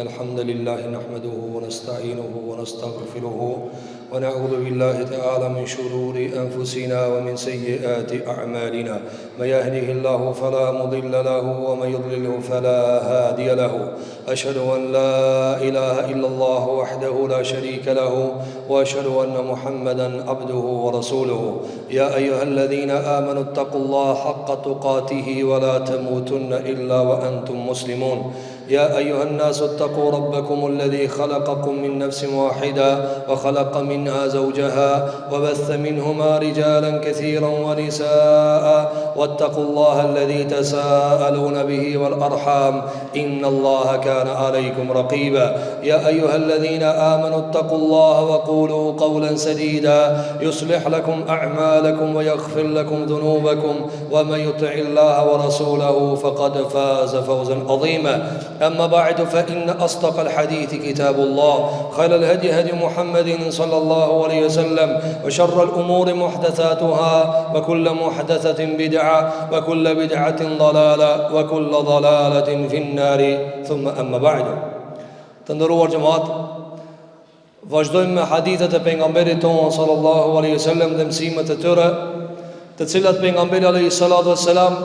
الحمد لله نحمده ونستعينه ونستغفره ونعوذ بالله تعالى من شرور أنفسنا ومن سيئات أعمالنا من يهده الله فلا مضل له ومن يضلله فلا هادي له أشهد أن لا إله إلا الله وحده لا شريك له وأشهد أن محمدا عبده ورسوله يا أيها الذين آمنوا اتقوا الله حق تقاته ولا تموتن إلا وأنتم مسلمون يا أيها الناس اتقوا ربكم الذي خلقكم من نفس واحدة وخلق منها زوجها وبث منهما رجالا كثيرا ونساء واتقوا الله الذي تساءلون به والأرحام إن الله كان عليكم رقيبا يا أيها الذين آمنوا اتقوا الله وقولوا قولا سديدا يصلح لكم أعمالكم ويغفر لكم ذنوبكم ومن يطع الله ورسوله فقد فاز فوزا عظيما أما بعد فإن أصدق الحديث كتاب الله خير الهدي هدي محمد صلى الله عليه وسلم وشر الأمور محدثاتها وكل محدثة بدعة وكل بدعة ضلالة وكل ضلالة في النار ثم أما بعد تندروا جماعات vazhdojmë me hadithet e pejgamberit ton sallallahu alaihi wasallam dhe mësimet e tyre, të cilat pejgamberi alaihi salatu wassalam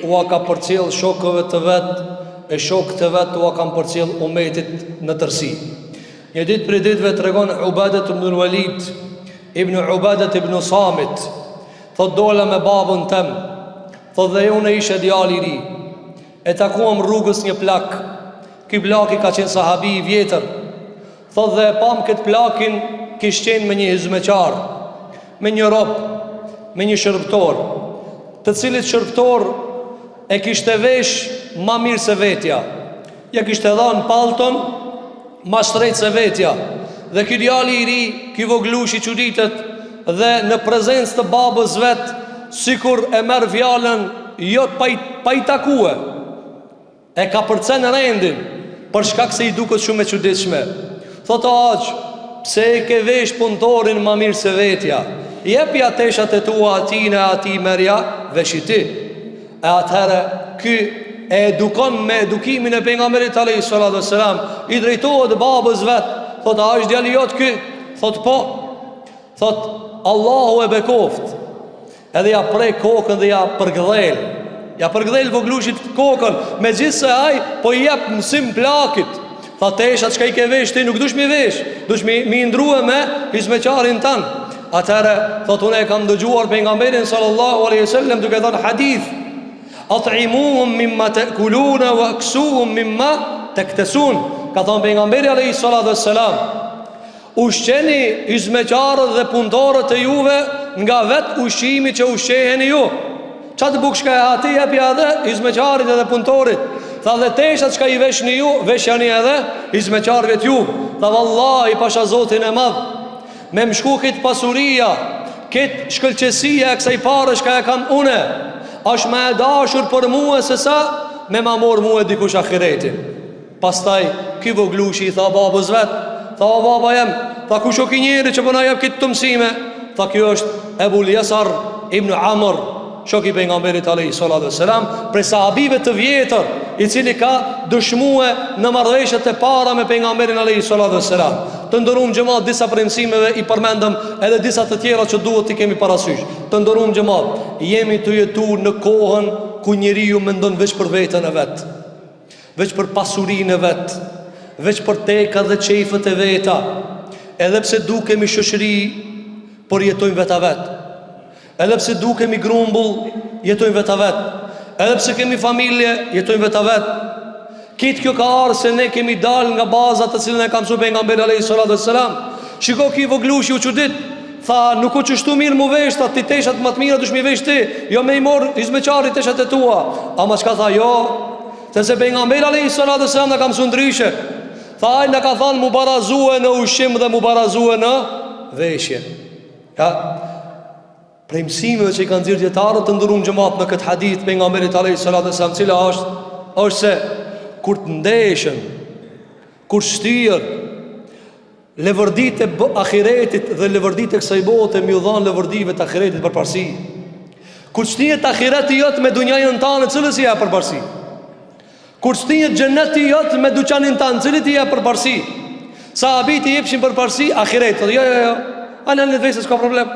u ka përcjell shokëve të vet e shokët e vet u kanë përcjell umetit në tërësi. Një ditë prej ditëve tregon Ubadet ibn Walid ibn Ubadet ibn Samit, thot dola me babën tem, thot dhe unë ishe djali i ri, e takuam rrugës një plak. Ky plak i ka qenë sahabi i vjetër. Thot dhe pam këtë plakin kish qenë me një hizmeqar, me një rob, me një shërbëtor, të cilit shërbëtor e kishte vesh ma mirë se vetja. Ja kishte dhanë palton ma shtrejt se vetja. Dhe ky djali i ri, ky voglush i çuditet dhe në prezencë të babës vet, sikur e merr fjalën jo pa i takue, e ka përcen rendin për shkak se i duket shumë e çuditshme. Thotë aq, pse e ke vesh punëtorin ma mirë se vetja? Jepja teshat e tua atine, ati merja veshi ti. E atëherë ky e edukon me edukimin e pejgamberit alayhi salatu wassalam, i drejtohet babës vet. Thotë a është djali jot ky? Thotë po. Thotë Allahu e bekoft. Edhe ja prej kokën dhe ja përgdhel. Ja përgdhel voglushit kokën, megjithse ai po i jep mësim plakit. Tha tesha çka i ke vesh ti nuk dush mi vesh, dush mi ndrua me hizmeqarin tan. Atëherë thotë unë e kam dëgjuar pejgamberin sallallahu alaihi wasallam duke thënë hadith: at'imuhum mimma ta'kuluna wa aksuhum mimma taktasun. Ka thënë pejgamberi alayhi salatu wassalam: ushqeni hizmeqarët dhe punëtorët e juve nga vet ushqimi që ushqeheni ju. Çfarë bukshka e ati jepi edhe hizmeqarit edhe punëtorit. Tha dhe teshat çka i veshni ju, veshjani edhe hizmeqarëve t'ju. Tha vallahi pasha Zotin e madh, me më shku këtë pasuria, këtë shkëlqesia e kësaj parë shka e kam une, është me e dashur për mua se sa me ma mor mua dikush ahiretin. Pastaj ky voglushi i tha babës vet, tha o baba jem, tha kush o ky njeri që përna jep këtë të mësime? Tha kjo është Ebul Yasar ibn Amr, shoku i pejgamberit alayhi salatu wassalam, prej sahabive të vjetër, i cili ka dëshmue në marrëveshjet e para me pejgamberin alayhi salatu wassalam. Të nderuam xhamat, disa prej mësimeve i përmendëm, edhe disa të tjera që duhet t'i kemi parasysh. Të nderuam xhamat, jemi të jetuar në kohën ku njeriu mendon veç për veten e vet, veç për pasurinë e vet, veç për tekat dhe çejfët e veta. Edhe pse dukemi shoqëri, por jetojmë vetë vet. Edhe pse dukemi grumbull, jetojmë vetë vet. Edhe pse kemi familje, jetojmë vetë vet. Kitë kjo ka arë se ne kemi dal nga bazat të cilën e ka mësuar pejgamberi alayhi salatu wassalam. Shiko ki voglushi u çudit, tha nuk u çështu mirë mu vesh, tha ti teshat më të mira dush mi vesh ti, jo me i mor hizmeqarit teshat e tua. Ama çka tha jo, se pejgamberi alayhi salatu wassalam na ka mësuar ndryshe. Tha ai na ka thënë mu barazue në ushqim dhe mu barazue në veshje. Ja, prej mësimeve që i kanë nxjerrë dietarët të ndëruar xhamat në këtë hadith pejgamberit alayhi salatu wasallam, cila është se kur të ndeshën, kur shtyr levërdit e ahiretit dhe levërdit e kësaj bote mi u dhanë levërdive të ahiretit përparësi. Kur shtyhet ahireti jot me dunjajën tanë, cilës ja përparësi? Kur stinjët xheneti jot me dyqanin tanë, cili ti jep përparësi? Sahabët i jepshin përparësi ahiretit. Jo. Ana në vetë s'ka problem.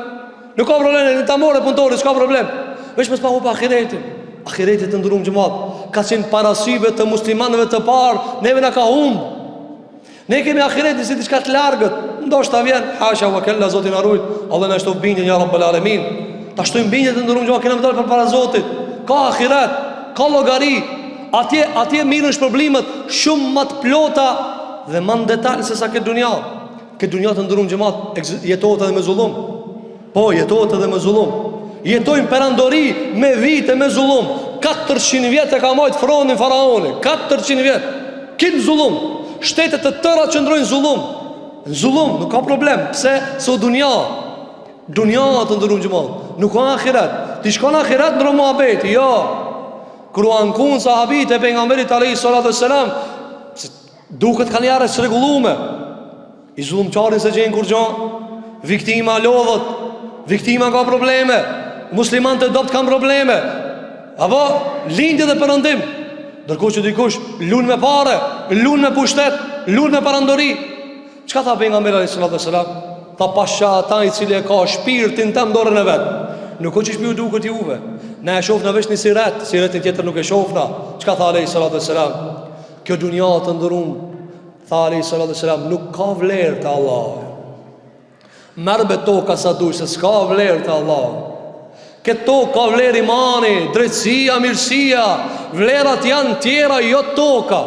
Nuk ka problem, ta morë punëtori, s'ka problem. Veç mos pa hup ahiretin. Ahireti të ndërum xhamat, ka qenë parasyve të muslimanëve të parë, neve na ka humb. Ne kemi ahiretin si diçka të largët. Ndoshta vjen, hasha wa kella, Zoti na ruaj. Allah na shtof bindjen ya rabbul alamin. Ta shtojmë bindjen të ndërum xhamat, kemi dalë përpara Zotit. Ka ahiret, ka llogari. Atje mirën shpërblimet shumë më të plota dhe më në detaj se sa këtë dunja. Këtë dunja të ndërum xhamat jetohet edhe me zullum. Po, jetohet edhe me zullum. Jetojnë perandori me vite me zullum. 400 vjetë e ka majtë fronin faraoni. 400 vjetë. Kitë zullum. Shtetet të tëra që ndrojnë zullum. Në zullum, nuk ka problem. Pse? So dunja. Dunja të ndërum xhamat. Nuk ka ahiret. Ti shkon ahiret në muhabeti, jo. Kër u ankun sahabit e pejgamberit alayhi salatu wassalam, duket kanë jarë së rregullume. I zullumçarin se gjenë kur gjon, viktima lodhët, viktima ka probleme, muslimanët e dopt kanë probleme. Apo lindje dhe perëndim. Ndërkohë që dikush lun me pare, lun me pushtet, lun me parandori. Çka tha pejgamberi alayhi salatu wassalam? Tha pasha ata i cili e ka shpirtin tëm dorën e vet. Nuk o që shpiu duket juve. Ne e shofna vesh një siretin tjetër nuk e shofna. Qka tha alayhi salatu wassalam? Kjo dunja të ndërum, tha alayhi salatu wassalam, nuk ka vlerë të Allah. Merë be toka sa dush, se s'ka vlerë të Allah. Këtë tokë ka vlerë imani, drejtësia, mirësia. Vlerat janë tjera, jo toka.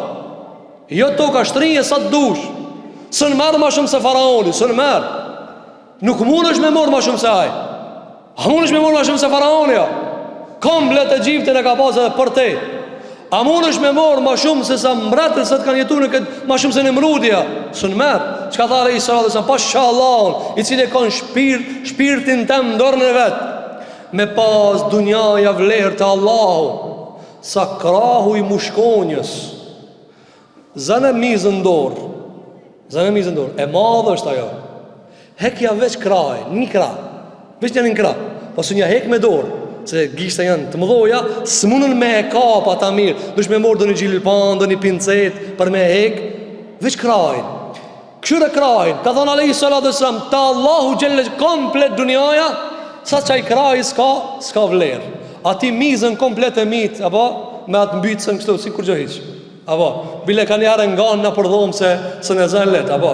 Jo toka, shtrije sa të dush. Së në merë ma shumë se faraoni, së në merë. Nuk mund është me morë ma shumë se aj. A mund është me morë ma shumë se faraoni, ja? Komplet e Egjiptin e ka pasë edhe për te. A mund është me morë ma shumë se sa mbretër se të kanë jetu në këtë ma shumë se në mrudja. Së në merë. Që ka thare i salat e sa pasha Allahun, i cili e kanë shpirtin tem ndorën e vetë. Me pas dunjaja vlerë të Allahu, sa krahu i mushkonjës. Zënë mizën dorë. Zënë mizën dorë. E madhë është ajo. Hekja veç kraj, një kraj. Veç një kraj. Pasu një hek me dorë. Se gishta janë të mëdhoja, së mundën me e kapa ta mirë. Dush me morë do një gjilpan, do një pincet për me hek. Veç krajnë. Këshyre krajnë. Ka thonë alayhi salatu wassalam, ta Allahu gjelle komplet dunjaja, sa qaj kraj s'ka vlerë. A ti mizën komplet e mitë, apo me atë mbytësën kështu, si kur gjohiq. Apo, bile ka njare nga në përdhom se në zën let, apo,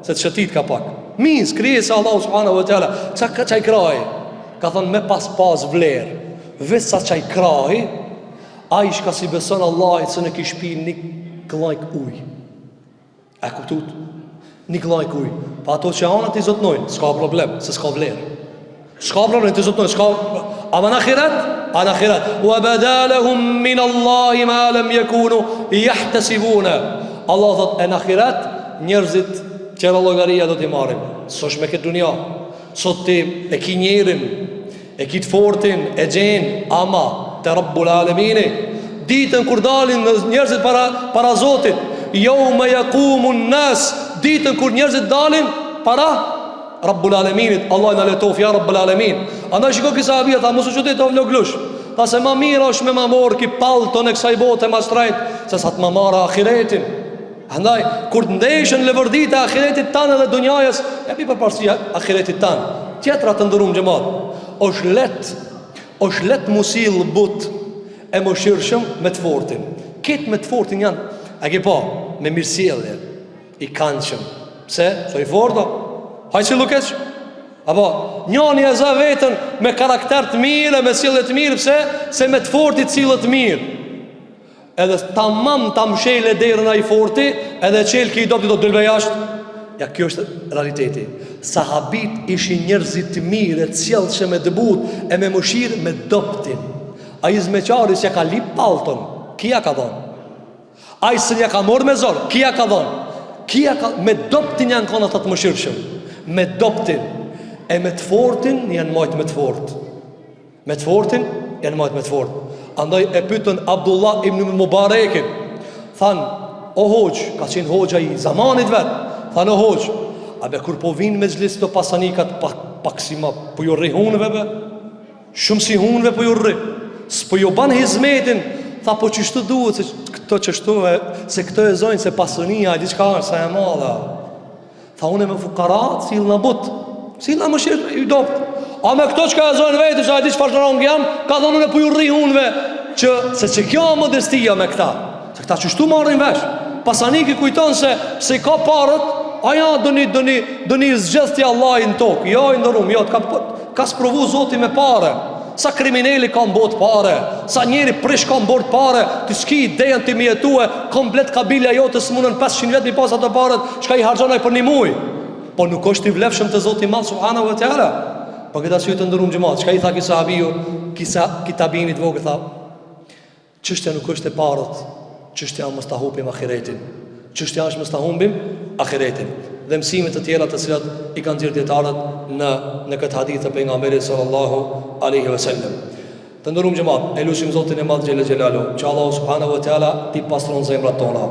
se të shëtit ka pak. Mizë, krije se Allahu subhanahu wa ta'ala, qaj kraj. Ka thonë me pas vlerë. Veç sa qaj krahi, a i shka si beson Allahit se në kishpi një klajk uj. E kuptut? Një klajk uj. Pa ato që anët i zotnojnë, s'ka problem, se s'ka vlerë. S'ka problem të zotnojnë, s'ka. Ama në akhirat? A në akhirat. Wa badalahum min Allahi ma lam yakunu yahtesibuna. Allah thot, e në akhirat, njerëzit qëra logaria do t'i marim. S'osh me këtë dunja. Sot ti e ki njerin, e ki të fortin, e gjenë, ama të rabbul alemini. Ditën kur dalin njerëzit para Zotit, jo me jakumun nës. Ditën kur njerëzit dalin para rabbul aleminit. Allah në letof, ja rabbul alemin. Andaj shiko kësa abia, tha musu që ti të vloglush. Tha se ma mira është me ma morë ki palton e kësaj bote ma strajt, se sa të ma marë ahiretin. Andaj, kur të ndeshën levërdit e ahiretit tanë dhe dunjajës, e pi për parësia ahiretit tanë. Tjetra të ndërum gjëmat, është let musil but e më shirëshëm me të fortin. Ketë me të fortin janë, e ki po, me mirësjellje, i kanëshëm. Pse? So i fordo? Hajë që lukeq? Apo, njani e zë vetën me karakter të mirë, me sjellje të mirë, pse? Se me të fortit cilët mirë. Edhe tamam ta mshele derën ai forti, edhe çel ki i dopti do të dëlve jashtë. Ja, kjo është realiteti. Sahabit ishin njerëzit të mirë, të sjellshëm me dëbut, e me mëshirë me doptin. Ai zmeqari që ka lip palton, kia ka dhon. Ai s'ja ka marrë me zor, kia ka dhon. Kia ka me doptin janë kanë ata të mëshirshëm. Me doptin e me të fortin janë majtë me të fort. Me të fortin janë majtë me të fort. Andaj e pyetën Abdullah ibn Mubarekin. Than, o hoq, ka qenë hoxha i zamanit vet. Than, o hoq, a be kur po vinë me zlis të pasanikat pak si ma po ju rri hunëve be? Shumë si hunëve po ju rri. S'po ju ban hizmetin. Tha po çështu duhet, se këto çështove, se këto e zojnë, se pasunia e diçka është sa e madhe. Tha unë me fukarat, sill në but, sill në mëshirë i dopt. A me këto çka e zojnë vetë, sa e di çfarë rong jam, ka thonë unë po ju rri hunve që se kjo modestia me këta. Se këta çështu marrin vesh. Pasaniki kujton se ka parët, aja dëni zgjethti Allahin tokë. Jo i ndërum, jo ka sprovu Zoti me pare. Sa kriminali ka mbot pare, sa njeri prish ka mbot pare, ti s'ki idejen ti mi jetue, komplet kabilja jote s'munën 500 vjet mi pas ato paret, çka i harxonaj për një muj. Po nuk është i vlefshëm te Zoti i Madh subhanahu wa taala. Po këtë arsye të ndërum xhamat, çka i tha ki sahabiu, kitabinit vogël tha, çështja nuk është e parët, çështja mos ta humbim ahiretin. Çështja është mos ta humbim ahiretin. Dhe mësimet të tjera të cilat i kanë dhënë dietarët në këtë hadith të pejgamberit sallallahu alaihi wasallam. Të nderuam xhamat, elusim Zotin e Madh xhel xhelalu, që Allahu subhanahu wa taala ti pastron zemrat tona,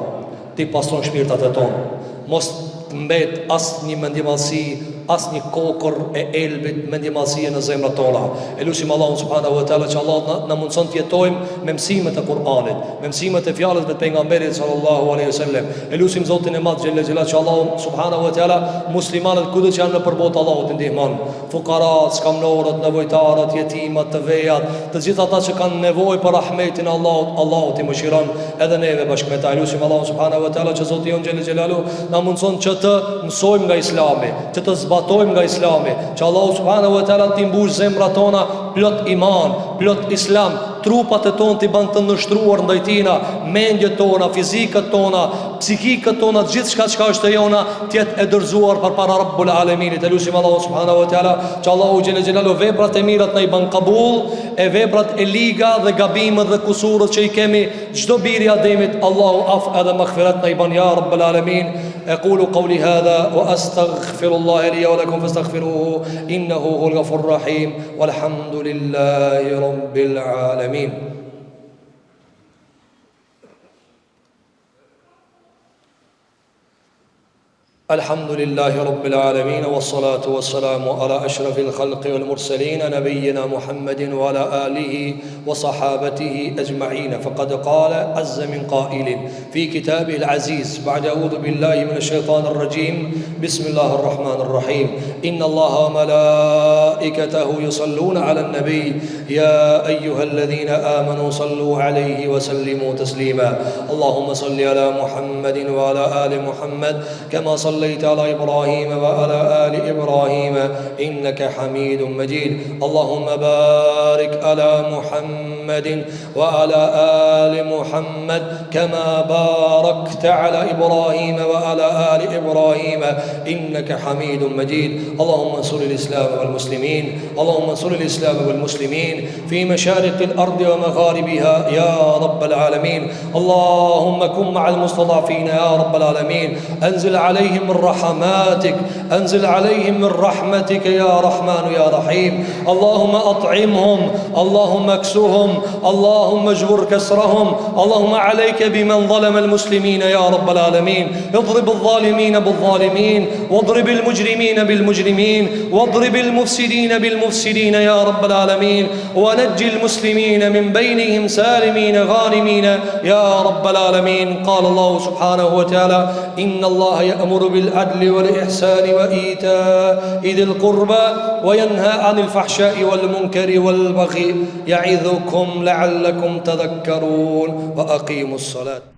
ti pastron shpirtat tona. Mos të mbet asnjë mendjemallësi, asnjë kokër e elbit mendjemallësie në zemrat tona. Elusim Allahu subhanahu wa taala që Allah na mundson të jetojmë me mësimet e Kur'anit, me mësimet e fjalës të pejgamberit sallallahu alaihi wasallam. Elusim Zotin e Madh xhel xhelalu që Allahu subhanahu wa taala muslimanët kudo që janë në përbot Allahut ndihmon. Fuqarat, skamnorët, nevojtarët, yetimat, të vejat, të gjithë ata që kanë nevojë për rahmetin e Allahut, Allahu t'i mëshiron edhe neve bashkë me ta. Elusim Allahu subhanahu wa taala që Zoti jon xhel xhelalu na mundson që të mësojmë nga Islami, që të zbatojmë nga Islami, që Allahu subhanahu wa taala t'i mbush zemrat tona plot iman, plot Islam, trupat e tonë t'i bën të ndështruar ndaj tina, mendjet tona, fizikat tona, psikikët tona, gjithçka çka është e jona, të jetë e dorëzuar përpara Rabbul Alaminit. Elusim Allahu subhanahu wa taala që Allahu xhel xhelalu veprat e mira na i bën kabull, e veprat e liga dhe gabimet dhe kusurët që i kemi çdo biri Ademit, Allahu af edhe maghfirat na i bën ya Rabbul Alamin. أقول قولي هذا وأستغفر الله لي ولكم فاستغفروه إنه هو الغفور الرحيم والحمد لله رب العالمين. الحمد لله رب العالمين والصلاة والسلام على أشرف الخلق والمرسلين نبينا محمد وعلى آله وصحابته أجمعين. فقد قال عز من قائل في كتابه العزيز بعد أعوذ بالله من الشيطان الرجيم بسم الله الرحمن الرحيم إن الله وملائكته يصلون على النبي يا أيها الذين آمنوا صلوا عليه وسلموا تسليما. اللهم صل على محمد وعلى آل محمد كما صليت على إبراهيم وعلى آل إبراهيم إنك حميد مجيد. اللهم بارك على محمد وعلى آل محمد كما باركت على إبراهيم وعلى آل إبراهيم إنك حميد مجيد. اللهم انصر الإسلام والمسلمين، اللهم انصر الإسلام والمسلمين في مشارق الأرض ومغاربها يا رب العالمين. اللهم كن مع المستضعفين يا رب العالمين. أنزل عليهم من رحماتك، أنزل عليهم من رحمتك يا رحمن يا رحيم. اللهم أطعمهم، اللهم اكسهم، اللهم اجبر كسرهم. اللهم عليك بمن ظلم المسلمين يا رب العالمين. اضرب الظالمين بالظالمين، واضرب المجرمين بالمجرمين، واضرب المفسدين بالمفسدين يا رب العالمين. ونجي المسلمين من بينهم سالمين غانمين يا رب العالمين. قال الله سبحانه وتعالى إن الله يأمر بالعدل والإحسان وإيتاء ذي القربى وينهى عن الفحشاء والمنكر والبغي يعظكم لعلكم تذكرون وأقيموا الصلاة.